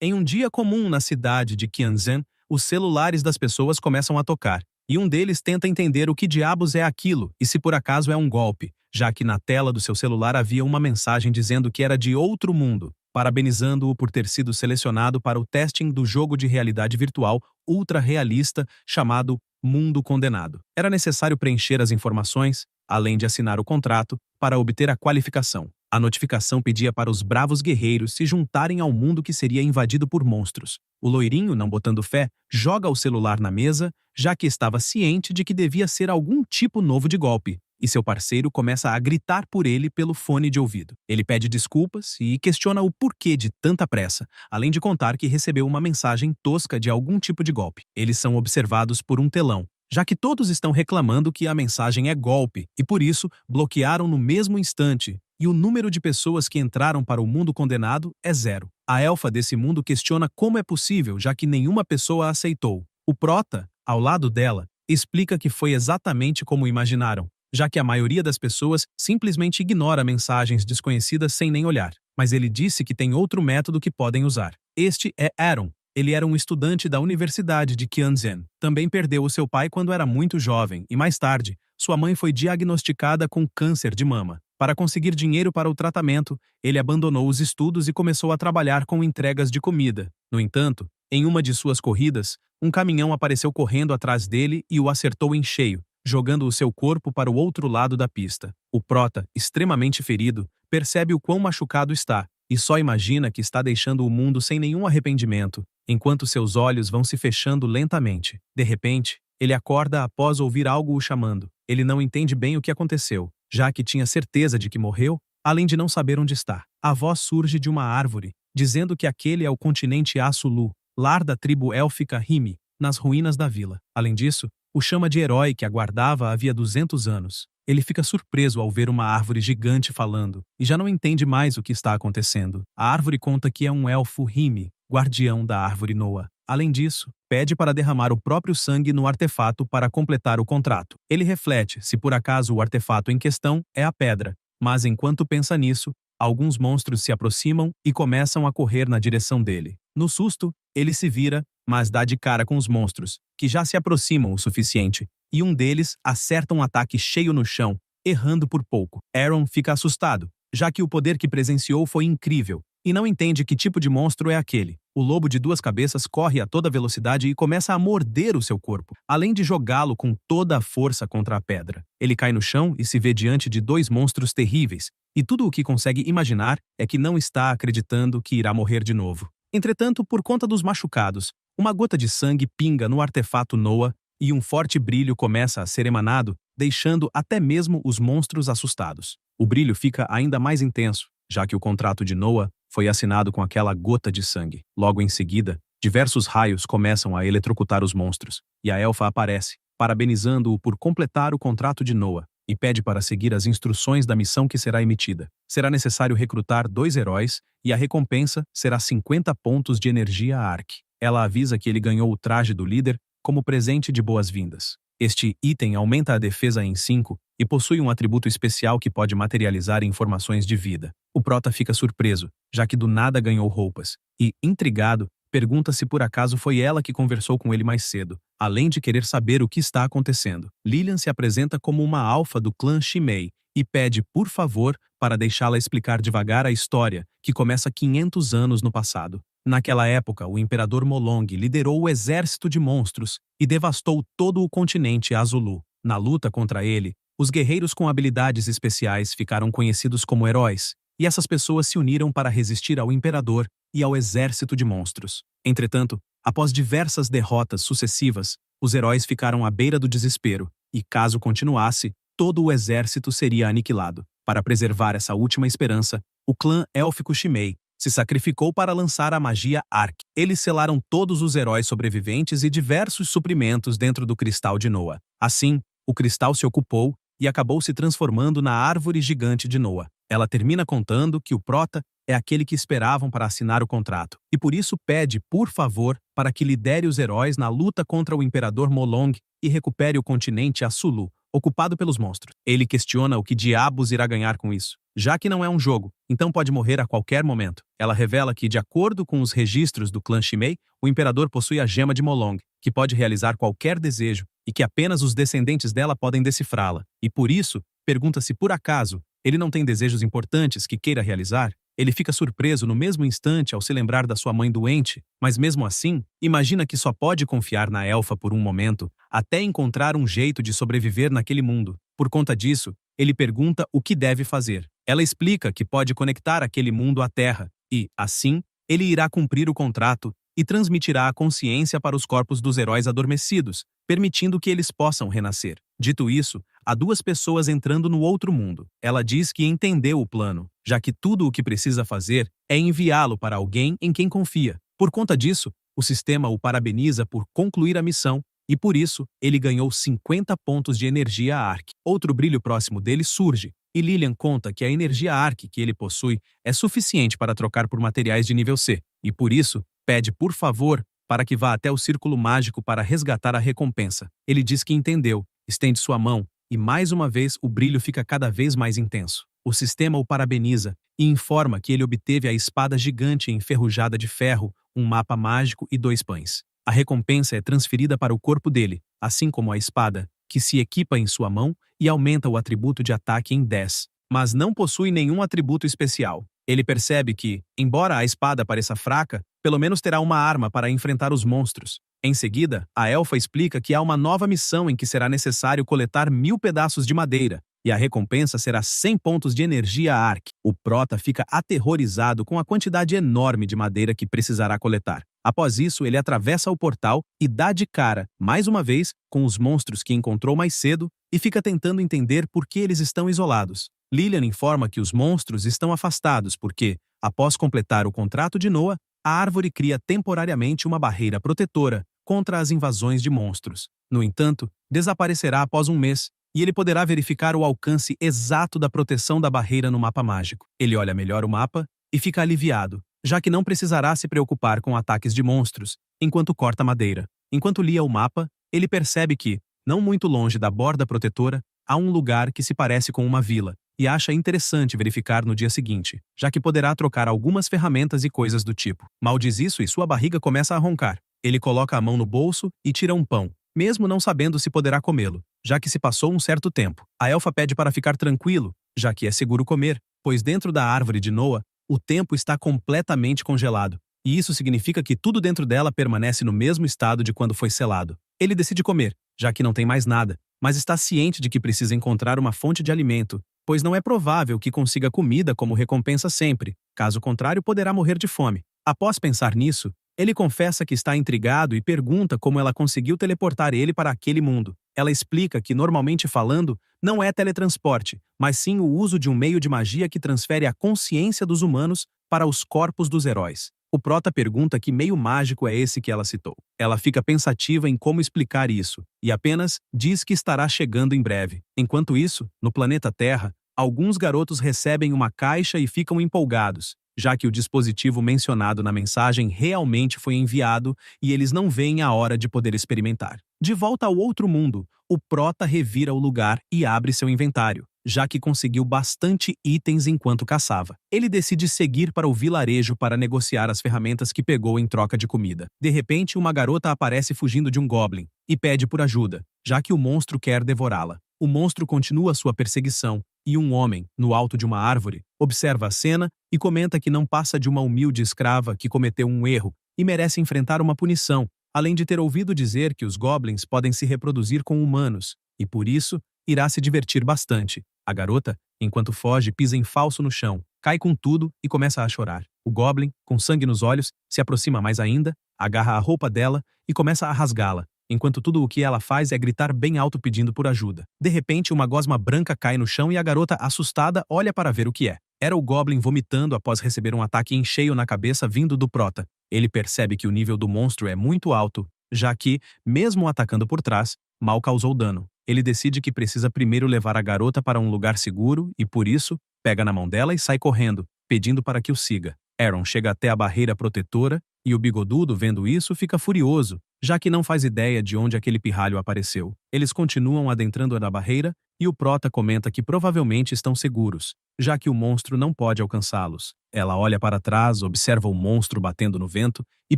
Em um dia comum na cidade de Qianzhen, os celulares das pessoas começam a tocar, e um deles tenta entender o que diabos é aquilo e se por acaso é um golpe, já que na tela do seu celular havia uma mensagem dizendo que era de outro mundo, parabenizando-o por ter sido selecionado para o testing do jogo de realidade virtual ultra realista chamado Mundo Condenado. Era necessário preencher as informações, além de assinar o contrato, para obter a qualificação. A notificação pedia para os bravos guerreiros se juntarem ao mundo que seria invadido por monstros. O loirinho, não botando fé, joga o celular na mesa, já que estava ciente de que devia ser algum tipo novo de golpe, e seu parceiro começa a gritar por ele pelo fone de ouvido. Ele pede desculpas e questiona o porquê de tanta pressa, além de contar que recebeu uma mensagem tosca de algum tipo de golpe. Eles são observados por um telão, já que todos estão reclamando que a mensagem é golpe e, por isso, bloquearam no mesmo instante, e o número de pessoas que entraram para o mundo condenado é 0. A elfa desse mundo questiona como é possível, já que nenhuma pessoa a aceitou. O prota, ao lado dela, explica que foi exatamente como imaginaram, já que a maioria das pessoas simplesmente ignora mensagens desconhecidas sem nem olhar. Mas ele disse que tem outro método que podem usar. Este é Aaron. Ele era um estudante da Universidade de Qianzhen. Também perdeu o seu pai quando era muito jovem e, mais tarde, sua mãe foi diagnosticada com câncer de mama. Para conseguir dinheiro para o tratamento, ele abandonou os estudos e começou a trabalhar com entregas de comida. No entanto, em uma de suas corridas, um caminhão apareceu correndo atrás dele e o acertou em cheio, jogando o seu corpo para o outro lado da pista. O prota, extremamente ferido, percebe o quão machucado está e só imagina que está deixando o mundo sem nenhum arrependimento, enquanto seus olhos vão se fechando lentamente. De repente, ele acorda após ouvir algo o chamando. Ele não entende bem o que aconteceu, já que tinha certeza de que morreu, além de não saber onde está. A voz surge de uma árvore, dizendo que aquele é o continente Asulu, lar da tribo élfica Rimi, nas ruínas da vila. Além disso, o chama de herói que aguardava havia 200 anos. Ele fica surpreso ao ver uma árvore gigante falando, e já não entende mais o que está acontecendo. A árvore conta que é um elfo Rimi, guardião da árvore Noa. Além disso, pede para derramar o próprio sangue no artefato para completar o contrato. Ele reflete se por acaso o artefato em questão é a pedra, mas enquanto pensa nisso, alguns monstros se aproximam e começam a correr na direção dele. No susto, ele se vira, mas dá de cara com os monstros, que já se aproximam o suficiente, e um deles acerta um ataque cheio no chão, errando por pouco. Aaron fica assustado, já que o poder que presenciou foi incrível, e não entende que tipo de monstro é aquele. O lobo de 2 cabeças corre a toda velocidade e começa a morder o seu corpo, além de jogá-lo com toda a força contra a pedra. Ele cai no chão e se vê diante de 2 monstros terríveis, e tudo o que consegue imaginar é que não está acreditando que irá morrer de novo. Entretanto, por conta dos machucados, uma gota de sangue pinga no artefato Noa e um forte brilho começa a ser emanado, deixando até mesmo os monstros assustados. O brilho fica ainda mais intenso, já que o contrato de Noa foi assinado com aquela gota de sangue. Logo em seguida, diversos raios começam a eletrocutar os monstros, e a elfa aparece, parabenizando-o por completar o contrato de Noa, e pede para seguir as instruções da missão que será emitida. Será necessário recrutar 2 heróis, e a recompensa será 50 pontos de energia Arc. Ela avisa que ele ganhou o traje do líder como presente de boas-vindas. Este item aumenta a defesa em 5 e possui um atributo especial que pode materializar informações de vida. O prota fica surpreso, já que do nada ganhou roupas, e, intrigado, pergunta se por acaso foi ela que conversou com ele mais cedo, além de querer saber o que está acontecendo. Lilian se apresenta como uma alfa do clã Shimei e pede, por favor, para deixá-la explicar devagar a história, que começa 500 anos no passado. Naquela época, o Imperador Molong liderou o exército de monstros e devastou todo o continente Azulu. Na luta contra ele, os guerreiros com habilidades especiais ficaram conhecidos como heróis, e essas pessoas se uniram para resistir ao Imperador e ao exército de monstros. Entretanto, após diversas derrotas sucessivas, os heróis ficaram à beira do desespero, e caso continuasse, todo o exército seria aniquilado. Para preservar essa última esperança, o clã élfico Shimei se sacrificou para lançar a magia Arc. Eles selaram todos os heróis sobreviventes e diversos suprimentos dentro do cristal de Noa. Assim, o cristal se ocupou e acabou se transformando na árvore gigante de Noa. Ela termina contando que o prota é aquele que esperavam para assinar o contrato, e por isso pede, por favor, para que lidere os heróis na luta contra o Imperador Molong e recupere o continente Asulu, ocupado pelos monstros. Ele questiona o que diabos irá ganhar com isso. Já que não é um jogo, então pode morrer a qualquer momento. Ela revela que, de acordo com os registros do clã Shimei, o imperador possui a gema de Molong, que pode realizar qualquer desejo, e que apenas os descendentes dela podem decifrá-la. E por isso, pergunta se por acaso ele não tem desejos importantes que queira realizar. Ele fica surpreso no mesmo instante ao se lembrar da sua mãe doente, mas mesmo assim, imagina que só pode confiar na elfa por um momento, até encontrar um jeito de sobreviver naquele mundo. Por conta disso, ele pergunta o que deve fazer. Ela explica que pode conectar aquele mundo à Terra, e, assim, ele irá cumprir o contrato e transmitirá a consciência para os corpos dos heróis adormecidos, permitindo que eles possam renascer. Dito isso, há duas pessoas entrando no outro mundo. Ela diz que entendeu o plano, já que tudo o que precisa fazer é enviá-lo para alguém em quem confia. Por conta disso, o sistema o parabeniza por concluir a missão, e por isso, ele ganhou 50 pontos de energia Arc. Outro brilho próximo dele surge, e Lilian conta que a energia Arc que ele possui é suficiente para trocar por materiais de nível C, e por isso, pede por favor para que vá até o círculo mágico para resgatar a recompensa. Ele diz que entendeu, estende sua mão, e mais uma vez o brilho fica cada vez mais intenso. O sistema o parabeniza e informa que ele obteve a espada gigante enferrujada de ferro, um mapa mágico e 2 pães. A recompensa é transferida para o corpo dele, assim como a espada, que se equipa em sua mão e aumenta o atributo de ataque em 10, mas não possui nenhum atributo especial. Ele percebe que, embora a espada pareça fraca, pelo menos terá uma arma para enfrentar os monstros. Em seguida, a elfa explica que há uma nova missão em que será necessário coletar 1000 pedaços de madeira, e a recompensa será 100 pontos de energia Arc. O prota fica aterrorizado com a quantidade enorme de madeira que precisará coletar. Após isso, ele atravessa o portal e dá de cara, mais uma vez, com os monstros que encontrou mais cedo e fica tentando entender por que eles estão isolados. Lilian informa que os monstros estão afastados porque, após completar o contrato de Noah, a árvore cria temporariamente uma barreira protetora contra as invasões de monstros. No entanto, desaparecerá após um mês, e ele poderá verificar o alcance exato da proteção da barreira no mapa mágico. Ele olha melhor o mapa e fica aliviado, já que não precisará se preocupar com ataques de monstros, enquanto corta madeira. Enquanto lia o mapa, ele percebe que, não muito longe da borda protetora, há um lugar que se parece com uma vila, e acha interessante verificar no dia seguinte, já que poderá trocar algumas ferramentas e coisas do tipo. Mal diz isso e sua barriga começa a roncar. Ele coloca a mão no bolso e tira um pão, mesmo não sabendo se poderá comê-lo, já que se passou um certo tempo. A elfa pede para ficar tranquilo, já que é seguro comer, pois dentro da árvore de Noah, o tempo está completamente congelado, e isso significa que tudo dentro dela permanece no mesmo estado de quando foi selado. Ele decide comer, já que não tem mais nada, mas está ciente de que precisa encontrar uma fonte de alimento, pois não é provável que consiga comida como recompensa sempre, caso contrário poderá morrer de fome. Após pensar nisso, ele confessa que está intrigado e pergunta como ela conseguiu teleportar ele para aquele mundo. Ela explica que, normalmente falando, não é teletransporte, mas sim o uso de um meio de magia que transfere a consciência dos humanos para os corpos dos heróis. O prota pergunta que meio mágico é esse que ela citou. Ela fica pensativa em como explicar isso, e apenas diz que estará chegando em breve. Enquanto isso, no planeta Terra, alguns garotos recebem uma caixa e ficam empolgados, já que o dispositivo mencionado na mensagem realmente foi enviado e eles não veem a hora de poder experimentar. De volta ao outro mundo, o prota revira o lugar e abre seu inventário, já que conseguiu bastante itens enquanto caçava. Ele decide seguir para o vilarejo para negociar as ferramentas que pegou em troca de comida. De repente, uma garota aparece fugindo de um goblin e pede por ajuda, já que o monstro quer devorá-la. O monstro continua sua perseguição, e um homem, no alto de uma árvore, observa a cena e comenta que não passa de uma humilde escrava que cometeu um erro e merece enfrentar uma punição, além de ter ouvido dizer que os goblins podem se reproduzir com humanos, e por isso, irá se divertir bastante. A garota, enquanto foge, pisa em falso no chão, cai com tudo e começa a chorar. O goblin, com sangue nos olhos, se aproxima mais ainda, agarra a roupa dela e começa a rasgá-la, enquanto tudo o que ela faz é gritar bem alto pedindo por ajuda. De repente, uma gosma branca cai no chão e a garota, assustada, olha para ver o que é. Era o goblin vomitando após receber um ataque em cheio na cabeça vindo do prota. Ele percebe que o nível do monstro é muito alto, já que, mesmo atacando por trás, mal causou dano. Ele decide que precisa primeiro levar a garota para um lugar seguro e, por isso, pega na mão dela e sai correndo, pedindo para que o siga. Aaron chega até a barreira protetora e o bigodudo, vendo isso, fica furioso já que não faz ideia de onde aquele pirralho apareceu. Eles continuam adentrando na barreira e o prota comenta que provavelmente estão seguros, já que o monstro não pode alcançá-los. Ela olha para trás, observa o monstro batendo no vento e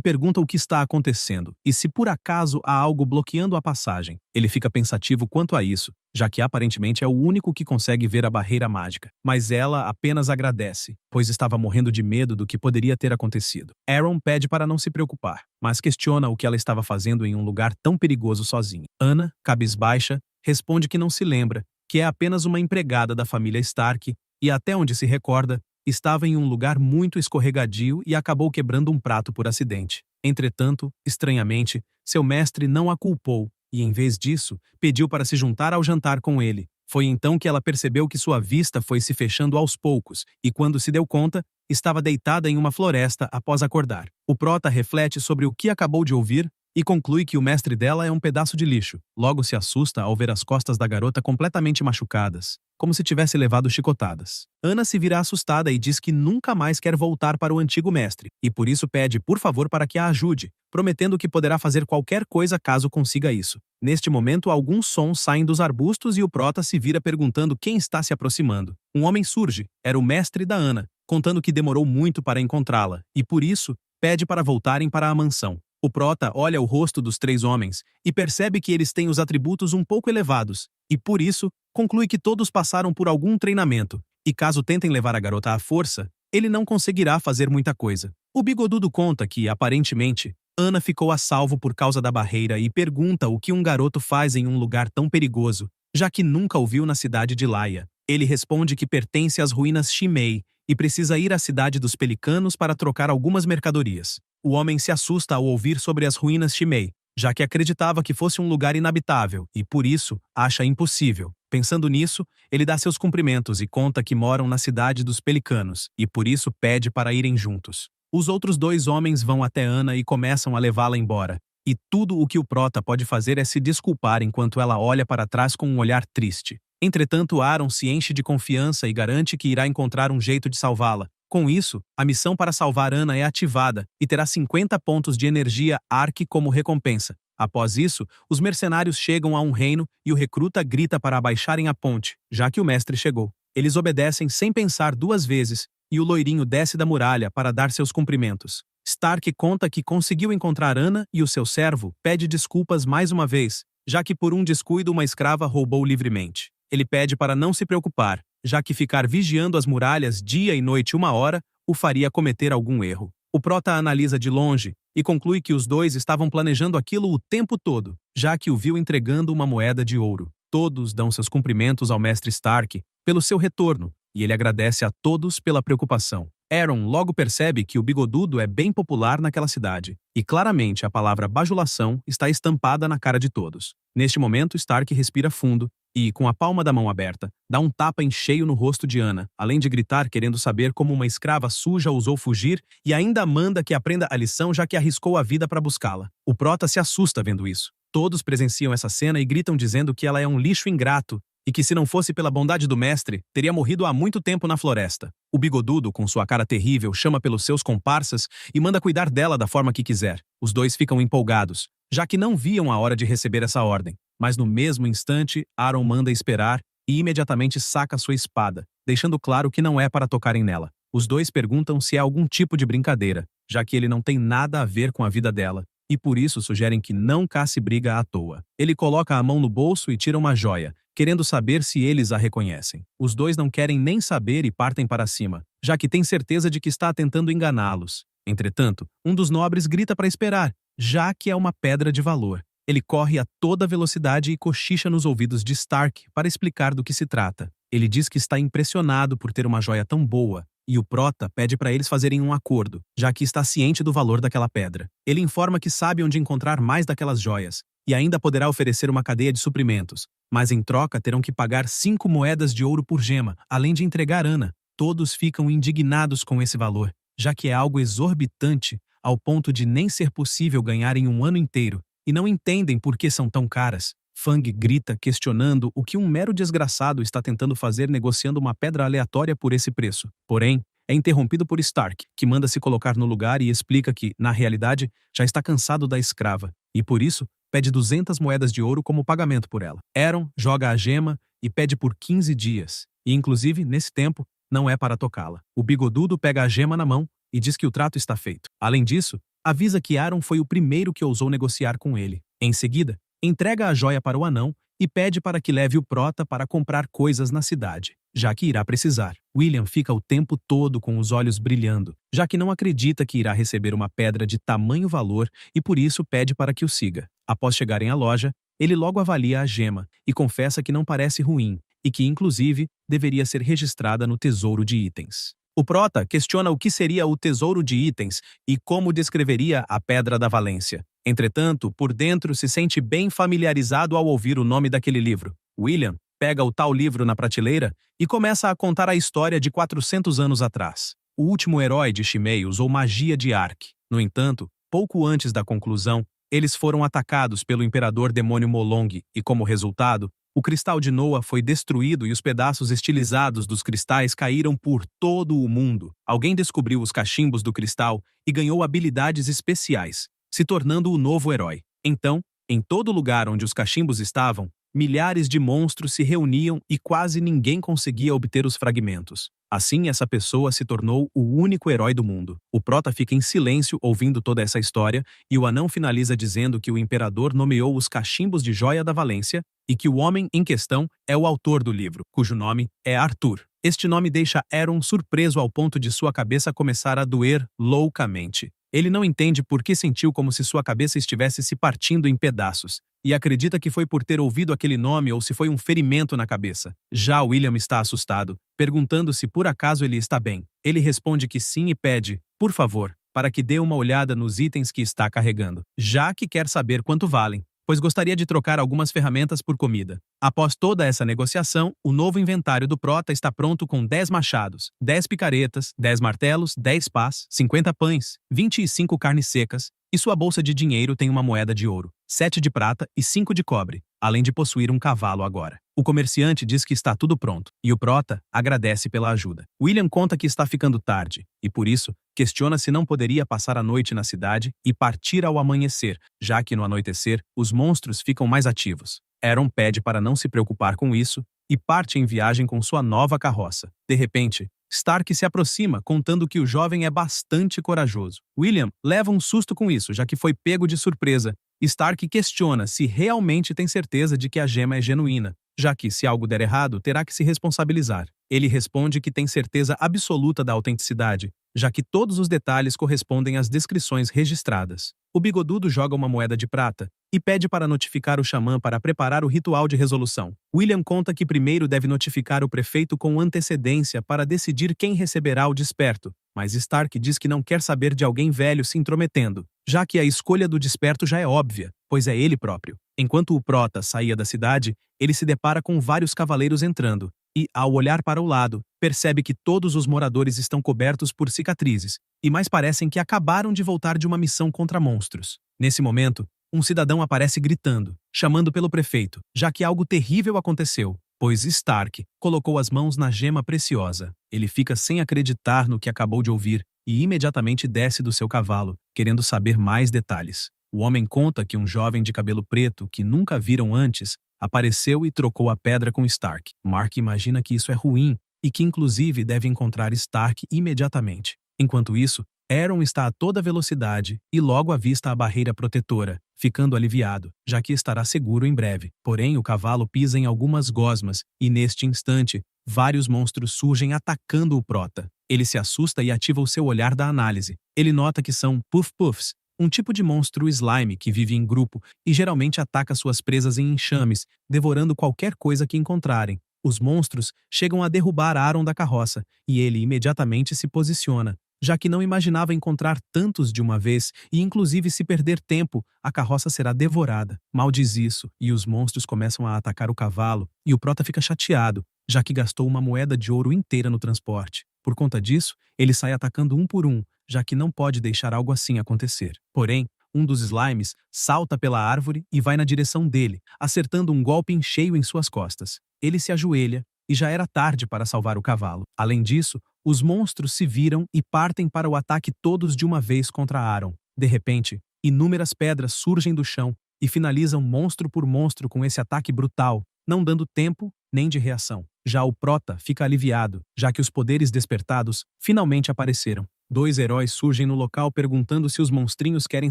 pergunta o que está acontecendo e se por acaso há algo bloqueando a passagem. Ele fica pensativo quanto a isso, já que aparentemente é o único que consegue ver a barreira mágica. Mas ela apenas agradece, pois estava morrendo de medo do que poderia ter acontecido. Aaron pede para não se preocupar, mas questiona o que ela estava fazendo em um lugar tão perigoso sozinha. Anna, cabisbaixa, responde que não se lembra, que é apenas uma empregada da família Stark e, até onde se recorda, estava em um lugar muito escorregadio e acabou quebrando um prato por acidente. Entretanto, estranhamente, seu mestre não a culpou e, em vez disso, pediu para se juntar ao jantar com ele. Foi então que ela percebeu que sua vista foi se fechando aos poucos e, quando se deu conta, estava deitada em uma floresta após acordar. O prota reflete sobre o que acabou de ouvir e conclui que o mestre dela é um pedaço de lixo. Logo se assusta ao ver as costas da garota completamente machucadas, como se tivesse levado chicotadas. Anna se vira assustada e diz que nunca mais quer voltar para o antigo mestre, e por isso pede por favor para que a ajude, prometendo que poderá fazer qualquer coisa caso consiga isso. Neste momento, alguns sons saem dos arbustos e o prota se vira perguntando quem está se aproximando. Um homem surge, era o mestre da Anna, contando que demorou muito para encontrá-la, e por isso, pede para voltarem para a mansão. O prota olha o rosto dos três homens e percebe que eles têm os atributos um pouco elevados, e por isso, conclui que todos passaram por algum treinamento, e caso tentem levar a garota à força, ele não conseguirá fazer muita coisa. O bigodudo conta que, aparentemente, Anna ficou a salvo por causa da barreira e pergunta o que um garoto faz em um lugar tão perigoso, já que nunca o viu na cidade de Laia. Ele responde que pertence às ruínas Shimei e precisa ir à cidade dos Pelicanos para trocar algumas mercadorias. O homem se assusta ao ouvir sobre as ruínas Shimei, já que acreditava que fosse um lugar inabitável e, por isso, acha impossível. Pensando nisso, ele dá seus cumprimentos e conta que moram na cidade dos Pelicanos e, por isso, pede para irem juntos. Os outros dois homens vão até Anna e começam a levá-la embora. E tudo o que o prota pode fazer é se desculpar enquanto ela olha para trás com um olhar triste. Entretanto, Aaron se enche de confiança e garante que irá encontrar um jeito de salvá-la. Com isso, a missão para salvar Anna é ativada e terá 50 pontos de energia Arc como recompensa. Após isso, os mercenários chegam a um reino e o recruta grita para abaixarem a ponte, já que o mestre chegou. Eles obedecem sem pensar duas vezes e o loirinho desce da muralha para dar seus cumprimentos. Stark conta que conseguiu encontrar Anna e o seu servo pede desculpas mais uma vez, já que por um descuido uma escrava roubou livremente. Ele pede para não se preocupar, já que ficar vigiando as muralhas dia e noite 1 hora o faria cometer algum erro. O prota analisa de longe e conclui que os dois estavam planejando aquilo o tempo todo, já que o viu entregando uma moeda de ouro. Todos dão seus cumprimentos ao mestre Stark pelo seu retorno, e ele agradece a todos pela preocupação. Aaron logo percebe que o bigodudo é bem popular naquela cidade, e claramente a palavra bajulação está estampada na cara de todos. Neste momento, Stark respira fundo e, com a palma da mão aberta, dá um tapa em cheio no rosto de Anna, além de gritar querendo saber como uma escrava suja ousou fugir e ainda manda que aprenda a lição já que arriscou a vida para buscá-la. O prota se assusta vendo isso. Todos presenciam essa cena e gritam dizendo que ela é um lixo ingrato e que se não fosse pela bondade do mestre, teria morrido há muito tempo na floresta. O bigodudo, com sua cara terrível, chama pelos seus comparsas e manda cuidar dela da forma que quiser. Os dois ficam empolgados, já que não viam a hora de receber essa ordem. Mas no mesmo instante, Aaron manda esperar e imediatamente saca sua espada, deixando claro que não é para tocarem nela. Os dois perguntam se é algum tipo de brincadeira, já que ele não tem nada a ver com a vida dela, e por isso sugerem que não casse briga à toa. Ele coloca a mão no bolso e tira uma joia, querendo saber se eles a reconhecem. Os dois não querem nem saber e partem para cima, já que tem certeza de que está tentando enganá-los. Entretanto, um dos nobres grita para esperar, já que é uma pedra de valor. Ele corre a toda velocidade e cochicha nos ouvidos de Stark para explicar do que se trata. Ele diz que está impressionado por ter uma joia tão boa, e o prota pede para eles fazerem um acordo, já que está ciente do valor daquela pedra. Ele informa que sabe onde encontrar mais daquelas joias, e ainda poderá oferecer uma cadeia de suprimentos, mas em troca terão que pagar 5 moedas de ouro por gema, além de entregar Anna. Todos ficam indignados com esse valor, já que é algo exorbitante, ao ponto de nem ser possível ganhar em um ano inteiro, e não entendem por que são tão caras. Fang grita questionando o que um mero desgraçado está tentando fazer negociando uma pedra aleatória por esse preço. Porém, é interrompido por Stark, que manda se colocar no lugar e explica que, na realidade, já está cansado da escrava, e por isso, pede 200 moedas de ouro como pagamento por ela. Aeron joga a gema e pede por 15 dias, e inclusive, nesse tempo, não é para tocá-la. O bigodudo pega a gema na mão e diz que o trato está feito. Além disso, avisa que Aeron foi o primeiro que ousou negociar com ele. Em seguida, entrega a joia para o anão e pede para que leve o prota para comprar coisas na cidade, já que irá precisar. William fica o tempo todo com os olhos brilhando, já que não acredita que irá receber uma pedra de tamanho valor e por isso pede para que o siga. Após chegarem à loja, ele logo avalia a gema e confessa que não parece ruim e que, inclusive, deveria ser registrada no tesouro de itens. O prota questiona o que seria o tesouro de itens e como descreveria a Pedra da Valência. Entretanto, por dentro se sente bem familiarizado ao ouvir o nome daquele livro. William pega o tal livro na prateleira e começa a contar a história de 400 anos atrás. O último herói de Shimei usou magia de Ark. No entanto, pouco antes da conclusão, eles foram atacados pelo imperador demônio Molong e, como resultado, o cristal de Noah foi destruído e os pedaços estilizados dos cristais caíram por todo o mundo. Alguém descobriu os cachimbos do cristal e ganhou habilidades especiais, se tornando o novo herói. Então, em todo lugar onde os cachimbos estavam, milhares de monstros se reuniam e quase ninguém conseguia obter os fragmentos. Assim, essa pessoa se tornou o único herói do mundo. O prota fica em silêncio ouvindo toda essa história e o anão finaliza dizendo que o imperador nomeou os cachimbos de Joia da Valência e que o homem em questão é o autor do livro, cujo nome é Arthur. Este nome deixa Aeron surpreso ao ponto de sua cabeça começar a doer loucamente. Ele não entende por que sentiu como se sua cabeça estivesse se partindo em pedaços, e acredita que foi por ter ouvido aquele nome ou se foi um ferimento na cabeça. Já William está assustado, perguntando se por acaso ele está bem. Ele responde que sim e pede, por favor, para que dê uma olhada nos itens que está carregando, já que quer saber quanto valem, pois gostaria de trocar algumas ferramentas por comida. Após toda essa negociação, o novo inventário do prota está pronto com 10 machados, 10 picaretas, 10 martelos, 10 pás, 50 pães, 25 carnes secas, e sua bolsa de dinheiro tem uma moeda de ouro, 7 de prata e 5 de cobre, além de possuir um cavalo agora. O comerciante diz que está tudo pronto, e o prota agradece pela ajuda. William conta que está ficando tarde, e por isso, questiona se não poderia passar a noite na cidade e partir ao amanhecer, já que no anoitecer, os monstros ficam mais ativos. Aeron pede para não se preocupar com isso e parte em viagem com sua nova carroça. De repente, Stark se aproxima, contando que o jovem é bastante corajoso. William leva um susto com isso, já que foi pego de surpresa. Stark questiona se realmente tem certeza de que a gema é genuína, já que, se algo der errado, terá que se responsabilizar. Ele responde que tem certeza absoluta da autenticidade, já que todos os detalhes correspondem às descrições registradas. O bigodudo joga uma moeda de prata e pede para notificar o xamã para preparar o ritual de resolução. William conta que primeiro deve notificar o prefeito com antecedência para decidir quem receberá o desperto, mas Stark diz que não quer saber de alguém velho se intrometendo, já que a escolha do desperto já é óbvia, pois é ele próprio. Enquanto o prota saía da cidade, ele se depara com vários cavaleiros entrando, e, ao olhar para o lado, percebe que todos os moradores estão cobertos por cicatrizes, e mais parecem que acabaram de voltar de uma missão contra monstros. Nesse momento, um cidadão aparece gritando, chamando pelo prefeito, já que algo terrível aconteceu, pois Stark colocou as mãos na gema preciosa. Ele fica sem acreditar no que acabou de ouvir e imediatamente desce do seu cavalo, querendo saber mais detalhes. O homem conta que um jovem de cabelo preto, que nunca viram antes, apareceu e trocou a pedra com Stark. Mark imagina que isso é ruim e que inclusive deve encontrar Stark imediatamente. Enquanto isso, Aeron está a toda velocidade e logo avista a barreira protetora, ficando aliviado, já que estará seguro em breve. Porém, o cavalo pisa em algumas gosmas e, neste instante, vários monstros surgem atacando o prota. Ele se assusta e ativa o seu olhar da análise. Ele nota que são Puff-Puffs, um tipo de monstro slime que vive em grupo e geralmente ataca suas presas em enxames, devorando qualquer coisa que encontrarem. Os monstros chegam a derrubar Aeron da carroça e ele imediatamente se posiciona, já que não imaginava encontrar tantos de uma vez e inclusive se perder tempo, a carroça será devorada. Mal diz isso e os monstros começam a atacar o cavalo e o prota fica chateado, já que gastou uma moeda de ouro inteira no transporte. Por conta disso, ele sai atacando um por um, já que não pode deixar algo assim acontecer. Porém, um dos slimes salta pela árvore e vai na direção dele, acertando um golpe em cheio em suas costas. Ele se ajoelha e já era tarde para salvar o cavalo. Além disso, Os monstros se viram e partem para o ataque todos de uma vez contra Aaron. De repente, inúmeras pedras surgem do chão e finalizam monstro por monstro com esse ataque brutal, não dando tempo nem de reação. Já o Prota fica aliviado, já que os poderes despertados finalmente apareceram. Dois heróis surgem no local perguntando se os monstrinhos querem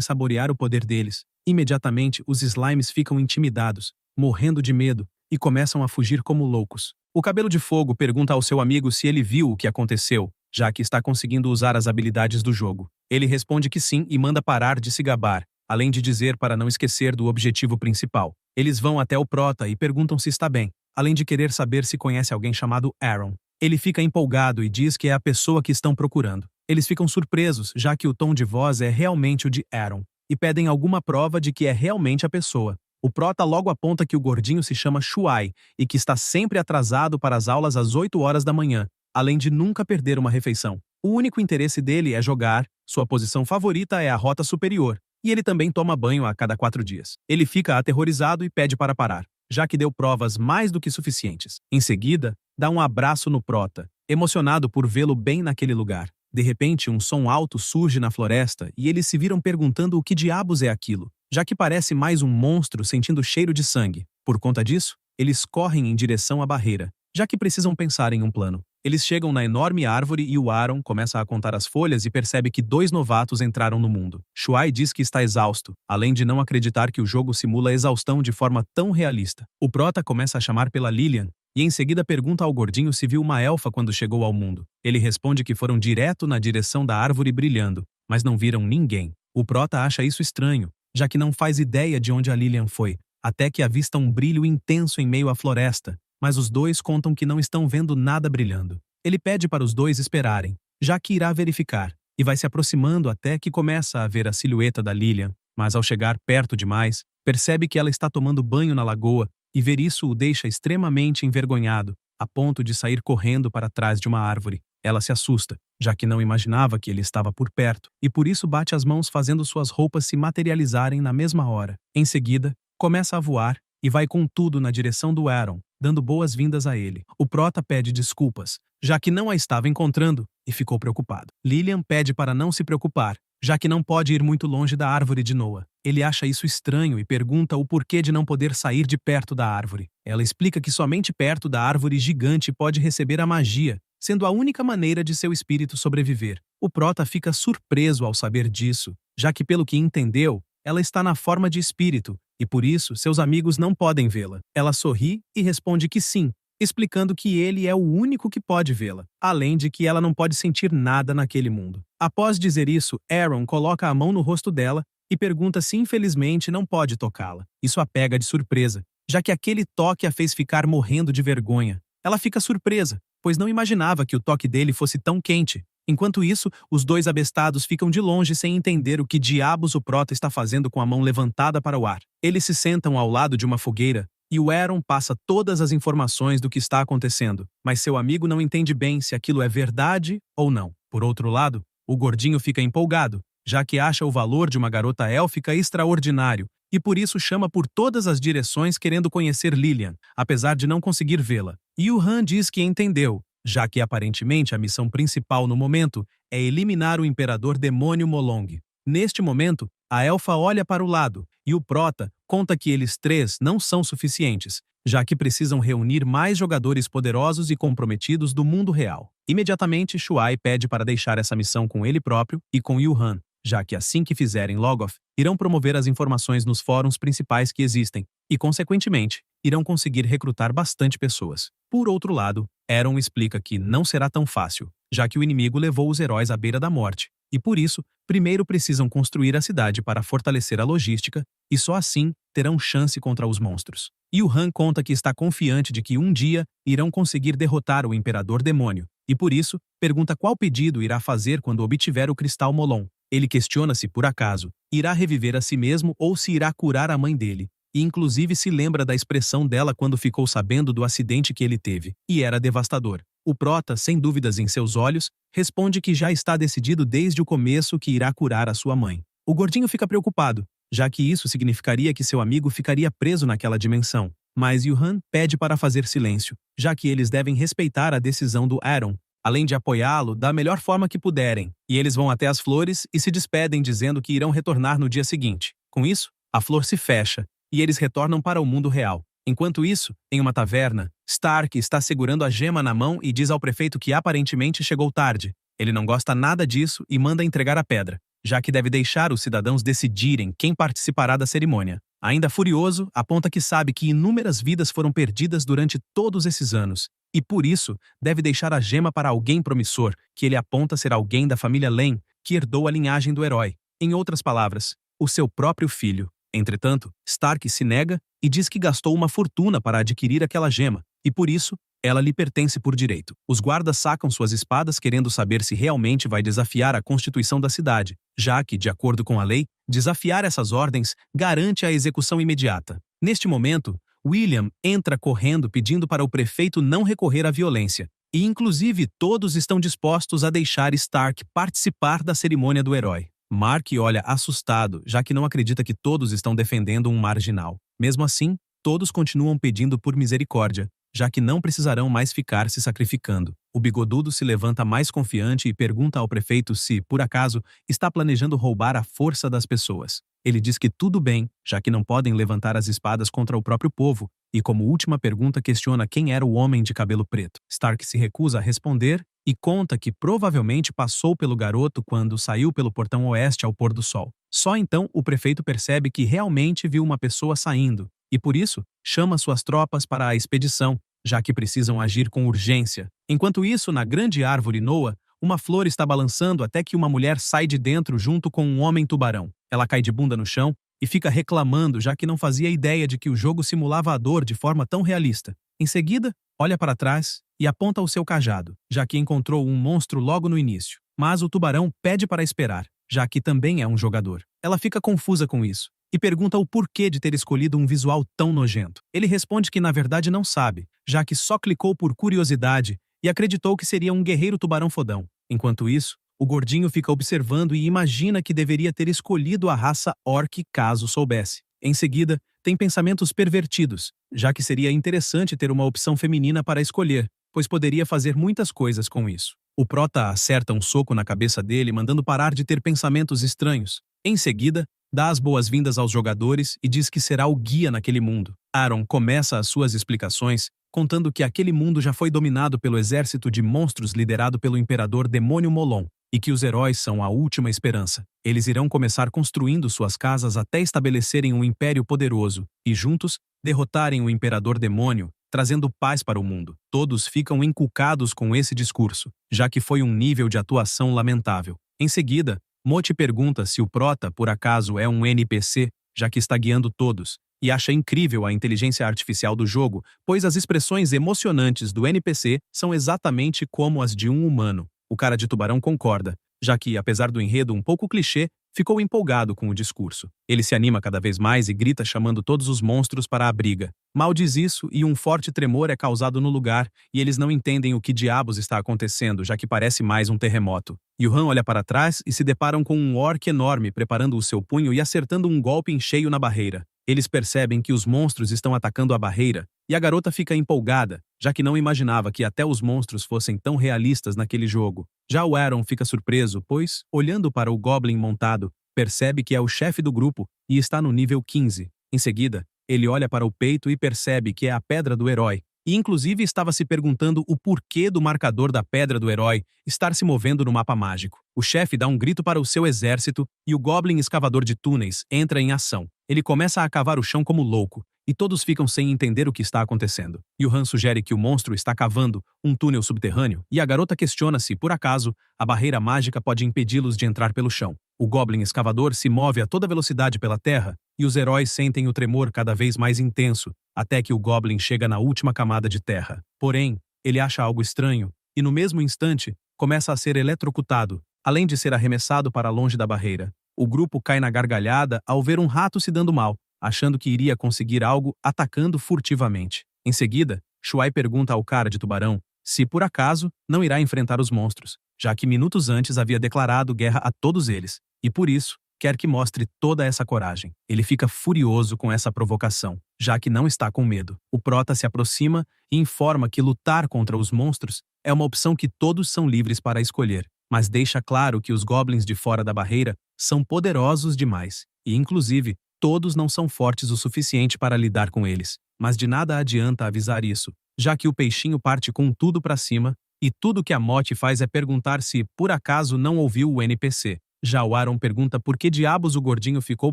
saborear o poder deles. Imediatamente, os slimes ficam intimidados, morrendo de medo, e começam a fugir como loucos. O Cabelo de Fogo pergunta ao seu amigo se ele viu o que aconteceu, já que está conseguindo usar as habilidades do jogo. Ele responde que sim e manda parar de se gabar, além de dizer para não esquecer do objetivo principal. Eles vão até o Prota e perguntam se está bem, além de querer saber se conhece alguém chamado Aaron. Ele fica empolgado e diz que é a pessoa que estão procurando. Eles ficam surpresos, já que o tom de voz é realmente o de Aaron, e pedem alguma prova de que é realmente a pessoa. O Prota logo aponta que o gordinho se chama Shuai e que está sempre atrasado para as aulas às 8 horas da manhã, além de nunca perder uma refeição. O único interesse dele é jogar, sua posição favorita é a rota superior, e ele também toma banho a cada 4 dias. Ele fica aterrorizado e pede para parar, já que deu provas mais do que suficientes. Em seguida, dá um abraço no Prota, emocionado por vê-lo bem naquele lugar. De repente, um som alto surge na floresta e eles se viram perguntando o que diabos é aquilo, já que parece mais um monstro sentindo cheiro de sangue. Por conta disso, eles correm em direção à barreira, já que precisam pensar em um plano. Eles chegam na enorme árvore e o Aaron começa a contar as folhas e percebe que 2 novatos entraram no mundo. Shuai diz que está exausto, além de não acreditar que o jogo simula a exaustão de forma tão realista. O Prota começa a chamar pela Lillian, e em seguida pergunta ao gordinho se viu uma elfa quando chegou ao mundo. Ele responde que foram direto na direção da árvore brilhando, mas não viram ninguém. O Prota acha isso estranho, já que não faz ideia de onde a Lillian foi, até que avista um brilho intenso em meio à floresta, mas os dois contam que não estão vendo nada brilhando. Ele pede para os dois esperarem, já que irá verificar, e vai se aproximando até que começa a ver a silhueta da Lillian, mas ao chegar perto demais, percebe que ela está tomando banho na lagoa, e ver isso o deixa extremamente envergonhado, a ponto de sair correndo para trás de uma árvore. Ela se assusta, já que não imaginava que ele estava por perto, e por isso bate as mãos fazendo suas roupas se materializarem na mesma hora. Em seguida, começa a voar, e vai com tudo na direção do Aaron, dando boas-vindas a ele. O Prota pede desculpas, já que não a estava encontrando, e ficou preocupado. Lillian pede para não se preocupar, já que não pode ir muito longe da árvore de Noah. Ele acha isso estranho e pergunta o porquê de não poder sair de perto da árvore. Ela explica que somente perto da árvore gigante pode receber a magia, sendo a única maneira de seu espírito sobreviver. O Prota fica surpreso ao saber disso, já que pelo que entendeu, ela está na forma de espírito, e por isso seus amigos não podem vê-la. Ela sorri e responde que sim, explicando que ele é o único que pode vê-la, além de que ela não pode sentir nada naquele mundo. Após dizer isso, Aaron coloca a mão no rosto dela e pergunta se infelizmente não pode tocá-la. Isso a pega de surpresa, já que aquele toque a fez ficar morrendo de vergonha. Ela fica surpresa, pois não imaginava que o toque dele fosse tão quente. Enquanto isso, os dois abestados ficam de longe sem entender o que diabos o Prota está fazendo com a mão levantada para o ar. Eles se sentam ao lado de uma fogueira, e o Aaron passa todas as informações do que está acontecendo, mas seu amigo não entende bem se aquilo é verdade ou não. Por outro lado, o gordinho fica empolgado, já que acha o valor de uma garota élfica extraordinário, e por isso chama por todas as direções querendo conhecer Lillian, apesar de não conseguir vê-la. Yuhan diz que entendeu, já que aparentemente a missão principal no momento é eliminar o Imperador Demônio Molong. Neste momento, a elfa olha para o lado, e o Prota conta que eles 3 não são suficientes, já que precisam reunir mais jogadores poderosos e comprometidos do mundo real. Imediatamente, Shuai pede para deixar essa missão com ele próprio e com Yuhan, já que assim que fizerem Logoth, irão promover as informações nos fóruns principais que existem, e, consequentemente, irão conseguir recrutar bastante pessoas. Por outro lado, Aaron explica que não será tão fácil, já que o inimigo levou os heróis à beira da morte, e por isso, primeiro precisam construir a cidade para fortalecer a logística, e só assim terão chance contra os monstros. Yuhan conta que está confiante de que um dia irão conseguir derrotar o Imperador Demônio, e por isso, pergunta qual pedido irá fazer quando obtiver o Cristal Molon. Ele questiona se, por acaso, irá reviver a si mesmo ou se irá curar a mãe dele, e inclusive se lembra da expressão dela quando ficou sabendo do acidente que ele teve, e era devastador. O Prota, sem dúvidas em seus olhos, responde que já está decidido desde o começo que irá curar a sua mãe. O gordinho fica preocupado, já que isso significaria que seu amigo ficaria preso naquela dimensão, mas Yuhan pede para fazer silêncio, já que eles devem respeitar a decisão do Aaron. além de apoiá-lo da melhor forma que puderem, e eles vão até as flores e se despedem dizendo que irão retornar no dia seguinte. Com isso, a flor se fecha, e eles retornam para o mundo real. Enquanto isso, em uma taverna, Stark está segurando a gema na mão e diz ao prefeito que aparentemente chegou tarde. Ele não gosta nada disso e manda entregar a pedra, já que deve deixar os cidadãos decidirem quem participará da cerimônia. Ainda furioso, aponta que sabe que inúmeras vidas foram perdidas durante todos esses anos, e por isso deve deixar a gema para alguém promissor, que ele aponta ser alguém da família Lane, que herdou a linhagem do herói. Em outras palavras, o seu próprio filho. Entretanto, Stark se nega e diz que gastou uma fortuna para adquirir aquela gema, e por isso, ela lhe pertence por direito. Os guardas sacam suas espadas querendo saber se realmente vai desafiar a constituição da cidade, já que, de acordo com a lei, desafiar essas ordens garante a execução imediata. Neste momento, William entra correndo pedindo para o prefeito não recorrer à violência, e inclusive todos estão dispostos a deixar Stark participar da cerimônia do herói. Mark olha assustado, já que não acredita que todos estão defendendo um marginal. Mesmo assim, todos continuam pedindo por misericórdia, já que não precisarão mais ficar se sacrificando. O bigodudo se levanta mais confiante e pergunta ao prefeito se, por acaso, está planejando roubar a força das pessoas. Ele diz que tudo bem, já que não podem levantar as espadas contra o próprio povo, e como última pergunta questiona quem era o homem de cabelo preto. Stark se recusa a responder e conta que provavelmente passou pelo garoto quando saiu pelo portão oeste ao pôr do sol. Só então o prefeito percebe que realmente viu uma pessoa saindo, e por isso chama suas tropas para a expedição, já que precisam agir com urgência. Enquanto isso, na grande árvore Noah, uma flor está balançando até que uma mulher sai de dentro junto com um homem-tubarão. Ela cai de bunda no chão e fica reclamando, já que não fazia ideia de que o jogo simulava a dor de forma tão realista. Em seguida, olha para trás e aponta o seu cajado, já que encontrou um monstro logo no início. Mas o tubarão pede para esperar, já que também é um jogador. Ela fica confusa com isso e pergunta o porquê de ter escolhido um visual tão nojento. Ele responde que na verdade não sabe, já que só clicou por curiosidade e acreditou que seria um guerreiro tubarão fodão. Enquanto isso, o gordinho fica observando e imagina que deveria ter escolhido a raça orc caso soubesse. Em seguida, tem pensamentos pervertidos, já que seria interessante ter uma opção feminina para escolher, pois poderia fazer muitas coisas com isso. O prota acerta um soco na cabeça dele, mandando parar de ter pensamentos estranhos. Em seguida, dá as boas-vindas aos jogadores e diz que será o guia naquele mundo. Aaron começa as suas explicações, contando que aquele mundo já foi dominado pelo exército de monstros liderado pelo imperador Demônio Molon, e que os heróis são a última esperança. Eles irão começar construindo suas casas até estabelecerem um império poderoso, e juntos, derrotarem o imperador demônio, trazendo paz para o mundo. Todos ficam encucados com esse discurso, já que foi um nível de atuação lamentável. Em seguida, Moti pergunta se o prota, por acaso, é um NPC, já que está guiando todos, e acha incrível a inteligência artificial do jogo, pois as expressões emocionantes do NPC são exatamente como as de um humano. O cara de tubarão concorda, já que, apesar do enredo um pouco clichê, ficou empolgado com o discurso. Ele se anima cada vez mais e grita chamando todos os monstros para a briga. Mal diz isso e um forte tremor é causado no lugar, e eles não entendem o que diabos está acontecendo, já que parece mais um terremoto. Yuhan olha para trás e se deparam com um orc enorme preparando o seu punho e acertando um golpe em cheio na barreira. Eles percebem que os monstros estão atacando a barreira, e a garota fica empolgada, já que não imaginava que até os monstros fossem tão realistas naquele jogo. Já o Aaron fica surpreso, pois, olhando para o Goblin montado, percebe que é o chefe do grupo e está no nível 15. Em seguida, ele olha para o peito e percebe que é a pedra do herói, e inclusive estava se perguntando o porquê do marcador da pedra do herói estar se movendo no mapa mágico. O chefe dá um grito para o seu exército e o Goblin escavador de túneis entra em ação. Ele começa a cavar o chão como louco, e todos ficam sem entender o que está acontecendo. Yuhan sugere que o monstro está cavando um túnel subterrâneo, e a garota questiona se, por acaso, a barreira mágica pode impedi-los de entrar pelo chão. O Goblin escavador se move a toda velocidade pela terra, e os heróis sentem o tremor cada vez mais intenso, até que o Goblin chega na última camada de terra. Porém, ele acha algo estranho, e no mesmo instante, começa a ser eletrocutado, além de ser arremessado para longe da barreira. O grupo cai na gargalhada ao ver um rato se dando mal, achando que iria conseguir algo atacando furtivamente. Em seguida, Shuai pergunta ao cara de tubarão se, por acaso, não irá enfrentar os monstros, já que minutos antes havia declarado guerra a todos eles, e por isso, quer que mostre toda essa coragem. Ele fica furioso com essa provocação, já que não está com medo. O prota se aproxima e informa que lutar contra os monstros É uma opção que todos são livres para escolher, mas deixa claro que os goblins de fora da barreira são poderosos demais, e inclusive, todos não são fortes o suficiente para lidar com eles. Mas de nada adianta avisar isso, já que o peixinho parte com tudo para cima, e tudo que a Motte faz é perguntar se, por acaso, não ouviu o NPC. Já o Aaron pergunta por que diabos o gordinho ficou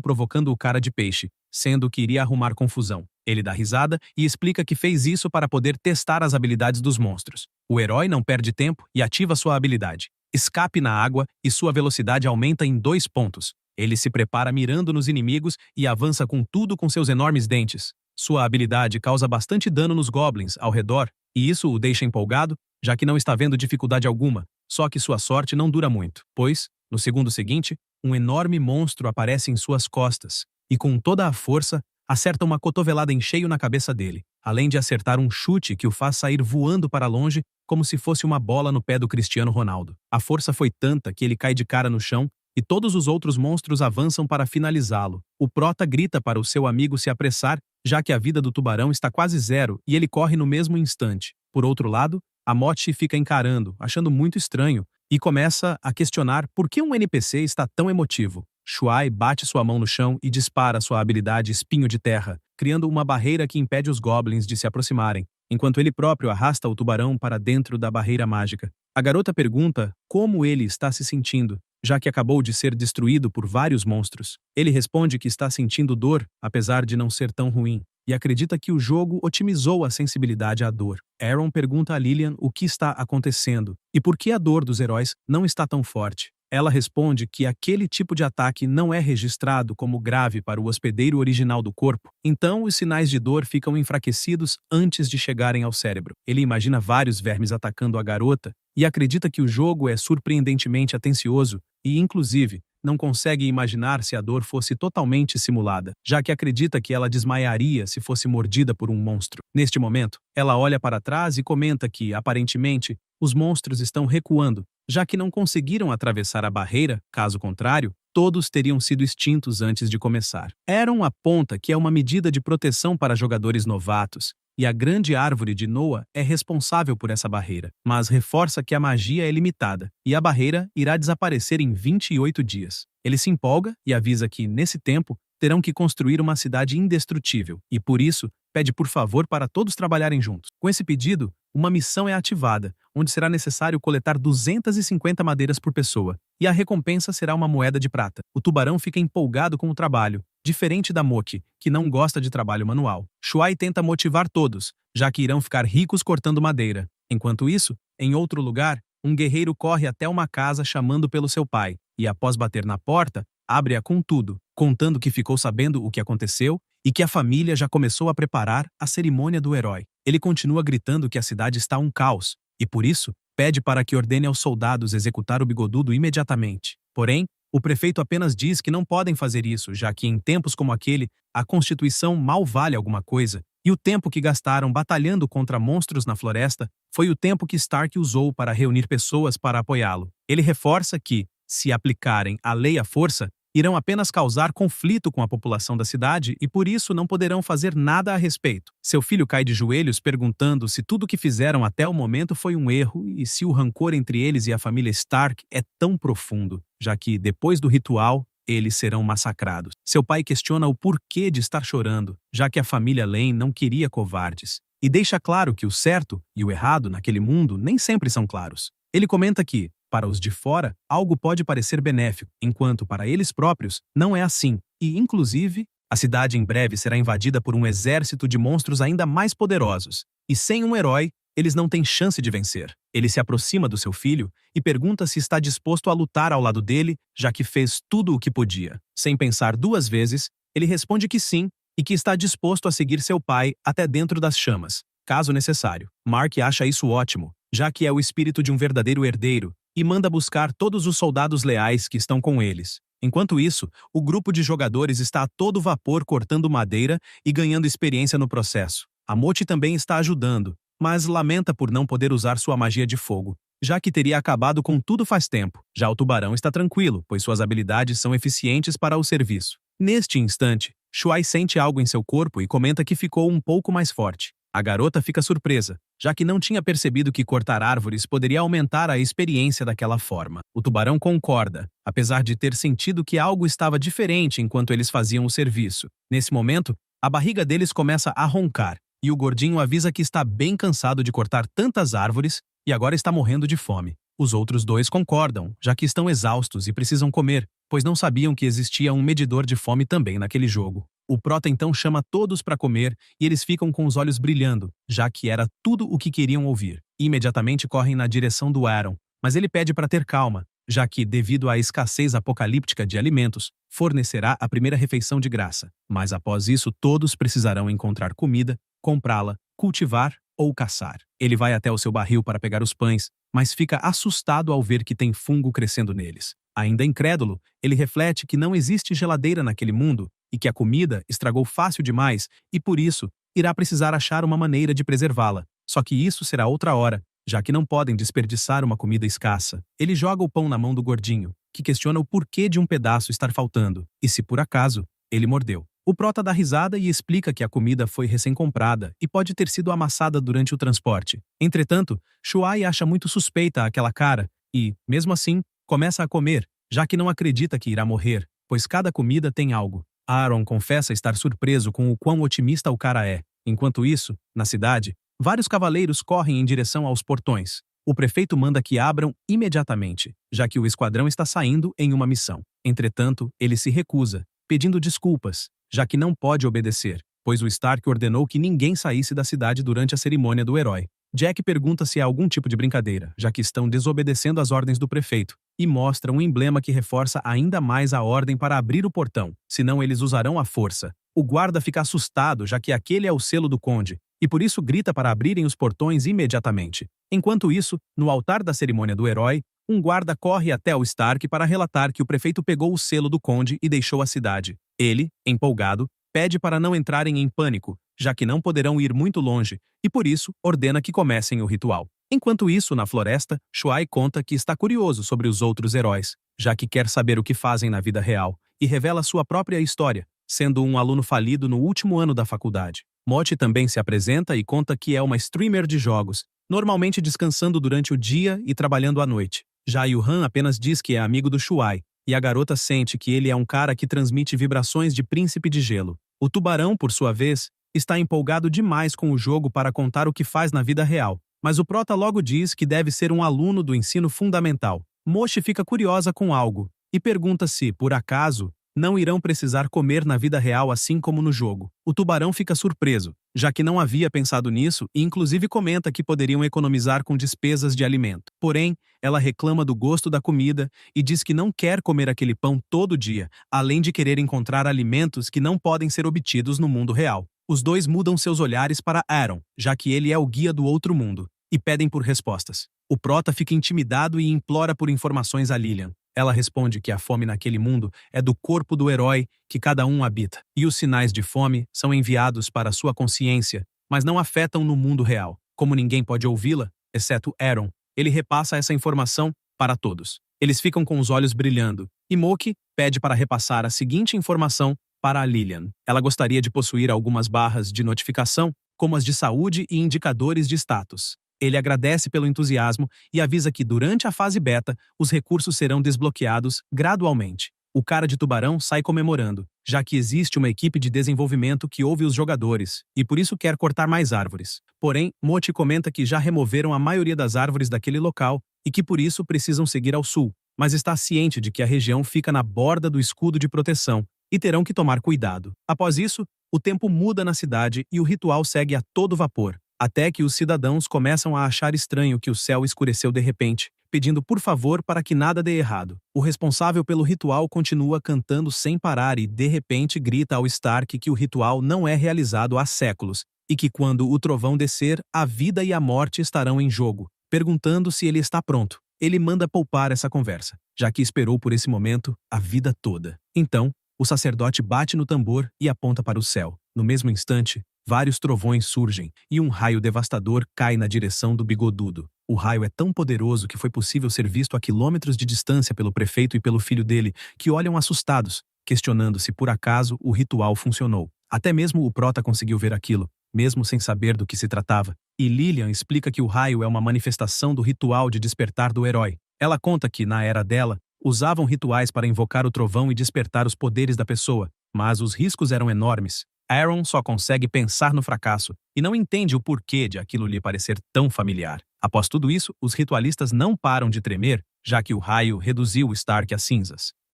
provocando o cara de peixe, sendo que iria arrumar confusão. Ele dá risada e explica que fez isso para poder testar as habilidades dos monstros. O herói não perde tempo e ativa sua habilidade. Escape na água e sua velocidade aumenta em 2 pontos. Ele se prepara mirando nos inimigos e avança com tudo com seus enormes dentes. Sua habilidade causa bastante dano nos goblins ao redor, e isso o deixa empolgado, já que não está vendo dificuldade alguma, só que sua sorte não dura muito, pois, no segundo seguinte, um enorme monstro aparece em suas costas, e com toda a força, acerta uma cotovelada em cheio na cabeça dele, além de acertar um chute que o faz sair voando para longe como se fosse uma bola no pé do Cristiano Ronaldo. A força foi tanta que ele cai de cara no chão, e todos os outros monstros avançam para finalizá-lo. O prota grita para o seu amigo se apressar, já que a vida do tubarão está quase zero e ele corre no mesmo instante. Por outro lado, a Motte fica encarando, achando muito estranho, e começa a questionar por que um NPC está tão emotivo. Shuai bate sua mão no chão e dispara sua habilidade Espinho de Terra, criando uma barreira que impede os goblins de se aproximarem, enquanto ele próprio arrasta o tubarão para dentro da barreira mágica. A garota pergunta como ele está se sentindo, já que acabou de ser destruído por vários monstros. Ele responde que está sentindo dor, apesar de não ser tão ruim, e acredita que o jogo otimizou a sensibilidade à dor. Aaron pergunta a Lillian o que está acontecendo e por que a dor dos heróis não está tão forte. Ela responde que aquele tipo de ataque não é registrado como grave para o hospedeiro original do corpo, então os sinais de dor ficam enfraquecidos antes de chegarem ao cérebro. Ele imagina vários vermes atacando a garota e acredita que o jogo é surpreendentemente atencioso e, inclusive, não consegue imaginar se a dor fosse totalmente simulada, já que acredita que ela desmaiaria se fosse mordida por um monstro. Neste momento, ela olha para trás e comenta que, aparentemente, os monstros estão recuando, já que não conseguiram atravessar a barreira, caso contrário, todos teriam sido extintos antes de começar. Aaron aponta que é uma medida de proteção para jogadores novatos, e a grande árvore de Noah é responsável por essa barreira, mas reforça que a magia é limitada, e a barreira irá desaparecer em 28 dias. Ele se empolga e avisa que, nesse tempo, terão que construir uma cidade indestrutível, e por isso, pede por favor para todos trabalharem juntos. Com esse pedido, uma missão é ativada, onde será necessário coletar 250 madeiras por pessoa, e a recompensa será uma moeda de prata. O tubarão fica empolgado com o trabalho, diferente da Moki, que não gosta de trabalho manual. Shuai tenta motivar todos, já que irão ficar ricos cortando madeira. Enquanto isso, em outro lugar, um guerreiro corre até uma casa chamando pelo seu pai, e após bater na porta, abre-a com tudo, contando que ficou sabendo o que aconteceu e que a família já começou a preparar a cerimônia do herói. Ele continua gritando que a cidade está um caos, e por isso, pede para que ordene aos soldados executar o bigodudo imediatamente. Porém, o prefeito apenas diz que não podem fazer isso, já que em tempos como aquele, a Constituição mal vale alguma coisa, e o tempo que gastaram batalhando contra monstros na floresta foi o tempo que Stark usou para reunir pessoas para apoiá-lo. Ele reforça que, se aplicarem a lei à força, irão apenas causar conflito com a população da cidade e por isso não poderão fazer nada a respeito. Seu filho cai de joelhos perguntando se tudo o que fizeram até o momento foi um erro e se o rancor entre eles e a família Stark é tão profundo, já que, depois do ritual, eles serão massacrados. Seu pai questiona o porquê de estar chorando, já que a família Lane não queria covardes, e deixa claro que o certo e o errado naquele mundo nem sempre são claros. Ele comenta que, para os de fora, algo pode parecer benéfico, enquanto para eles próprios não é assim, e, inclusive, a cidade em breve será invadida por um exército de monstros ainda mais poderosos, e sem um herói, eles não têm chance de vencer. Ele se aproxima do seu filho e pergunta se está disposto a lutar ao lado dele, já que fez tudo o que podia. Sem pensar 2 vezes, ele responde que sim, e que está disposto a seguir seu pai até dentro das chamas, caso necessário. Mark acha isso ótimo, já que é o espírito de um verdadeiro herdeiro, e manda buscar todos os soldados leais que estão com eles. Enquanto isso, o grupo de jogadores está a todo vapor cortando madeira e ganhando experiência no processo. A Motti também está ajudando, mas lamenta por não poder usar sua magia de fogo, já que teria acabado com tudo faz tempo. Já o tubarão está tranquilo, pois suas habilidades são eficientes para o serviço. Neste instante, Shuai sente algo em seu corpo e comenta que ficou um pouco mais forte. A garota fica surpresa, já que não tinha percebido que cortar árvores poderia aumentar a experiência daquela forma. O tubarão concorda, apesar de ter sentido que algo estava diferente enquanto eles faziam o serviço. Nesse momento, a barriga deles começa a roncar, e o gordinho avisa que está bem cansado de cortar tantas árvores e agora está morrendo de fome. Os outros dois concordam, já que estão exaustos e precisam comer, pois não sabiam que existia um medidor de fome também naquele jogo. O prota então chama todos para comer e eles ficam com os olhos brilhando, já que era tudo o que queriam ouvir. Imediatamente correm na direção do Aaron, mas ele pede para ter calma, já que, devido à escassez apocalíptica de alimentos, fornecerá a primeira refeição de graça. Mas após isso, todos precisarão encontrar comida, comprá-la, cultivar ou caçar. Ele vai até o seu barril para pegar os pães, mas fica assustado ao ver que tem fungo crescendo neles. Ainda incrédulo, ele reflete que não existe geladeira naquele mundo e que a comida estragou fácil demais e, por isso, irá precisar achar uma maneira de preservá-la. Só que isso será outra hora, já que não podem desperdiçar uma comida escassa. Ele joga o pão na mão do gordinho, que questiona o porquê de um pedaço estar faltando e se, por acaso, ele mordeu. O prota dá risada e explica que a comida foi recém-comprada e pode ter sido amassada durante o transporte. Entretanto, Shuai acha muito suspeita aquela cara e, mesmo assim, começa a comer, já que não acredita que irá morrer, pois cada comida tem algo. Aaron confessa estar surpreso com o quão otimista o cara é. Enquanto isso, na cidade, vários cavaleiros correm em direção aos portões. O prefeito manda que abram imediatamente, já que o esquadrão está saindo em uma missão. Entretanto, ele se recusa, pedindo desculpas, já que não pode obedecer, pois o Stark ordenou que ninguém saísse da cidade durante a cerimônia do herói. Jack pergunta se há algum tipo de brincadeira, já que estão desobedecendo às ordens do prefeito, e mostra um emblema que reforça ainda mais a ordem para abrir o portão, senão eles usarão a força. O guarda fica assustado, já que aquele é o selo do conde, e por isso grita para abrirem os portões imediatamente. Enquanto isso, no altar da cerimônia do herói, um guarda corre até o Stark para relatar que o prefeito pegou o selo do conde e deixou a cidade. Ele, empolgado, pede para não entrarem em pânico, já que não poderão ir muito longe, e por isso ordena que comecem o ritual. Enquanto isso, na floresta, Shuai conta que está curioso sobre os outros heróis, já que quer saber o que fazem na vida real, e revela sua própria história, sendo um aluno falido no último ano da faculdade. Mochi também se apresenta e conta que é uma streamer de jogos, normalmente descansando durante o dia e trabalhando à noite. Já Yuhan apenas diz que é amigo do Shuai, e a garota sente que ele é um cara que transmite vibrações de príncipe de gelo. O tubarão, por sua vez, está empolgado demais com o jogo para contar o que faz na vida real, mas o prota logo diz que deve ser um aluno do ensino fundamental. Mochi fica curiosa com algo, e pergunta se, por acaso, não irão precisar comer na vida real assim como no jogo. O tubarão fica surpreso, já que não havia pensado nisso e inclusive comenta que poderiam economizar com despesas de alimento. Porém, ela reclama do gosto da comida e diz que não quer comer aquele pão todo dia, além de querer encontrar alimentos que não podem ser obtidos no mundo real. Os dois mudam seus olhares para Aaron, já que ele é o guia do outro mundo, e pedem por respostas. O prota fica intimidado e implora por informações a Lilian. Ela responde que a fome naquele mundo é do corpo do herói que cada um habita, e os sinais de fome são enviados para sua consciência, mas não afetam no mundo real. Como ninguém pode ouvi-la, exceto Aaron, ele repassa essa informação para todos. Eles ficam com os olhos brilhando, e Moki pede para repassar a seguinte informação para a Lilian. Ela gostaria de possuir algumas barras de notificação, como as de saúde e indicadores de status. Ele agradece pelo entusiasmo e avisa que durante a fase beta, os recursos serão desbloqueados gradualmente. O cara de tubarão sai comemorando, já que existe uma equipe de desenvolvimento que ouve os jogadores, e por isso quer cortar mais árvores. Porém, Mochi comenta que já removeram a maioria das árvores daquele local e que por isso precisam seguir ao sul, mas está ciente de que a região fica na borda do escudo de proteção e terão que tomar cuidado. Após isso, o tempo muda na cidade e o ritual segue a todo vapor, até que os cidadãos começam a achar estranho que o céu escureceu de repente, pedindo por favor para que nada dê errado. O responsável pelo ritual continua cantando sem parar e de repente grita ao Stark que o ritual não é realizado há séculos, e que quando o trovão descer, a vida e a morte estarão em jogo. Perguntando se ele está pronto, ele manda poupar essa conversa, já que esperou por esse momento a vida toda. Então, o sacerdote bate no tambor e aponta para o céu. No mesmo instante, vários trovões surgem, e um raio devastador cai na direção do bigodudo. O raio é tão poderoso que foi possível ser visto a quilômetros de distância pelo prefeito e pelo filho dele, que olham assustados, questionando se por acaso o ritual funcionou. Até mesmo o Prota conseguiu ver aquilo, mesmo sem saber do que se tratava. E Lilian explica que o raio é uma manifestação do ritual de despertar do herói. Ela conta que, na era dela, usavam rituais para invocar o trovão e despertar os poderes da pessoa, mas os riscos eram enormes. Aaron só consegue pensar no fracasso e não entende o porquê de aquilo lhe parecer tão familiar. Após tudo isso, os ritualistas não param de tremer, já que o raio reduziu Stark a cinzas.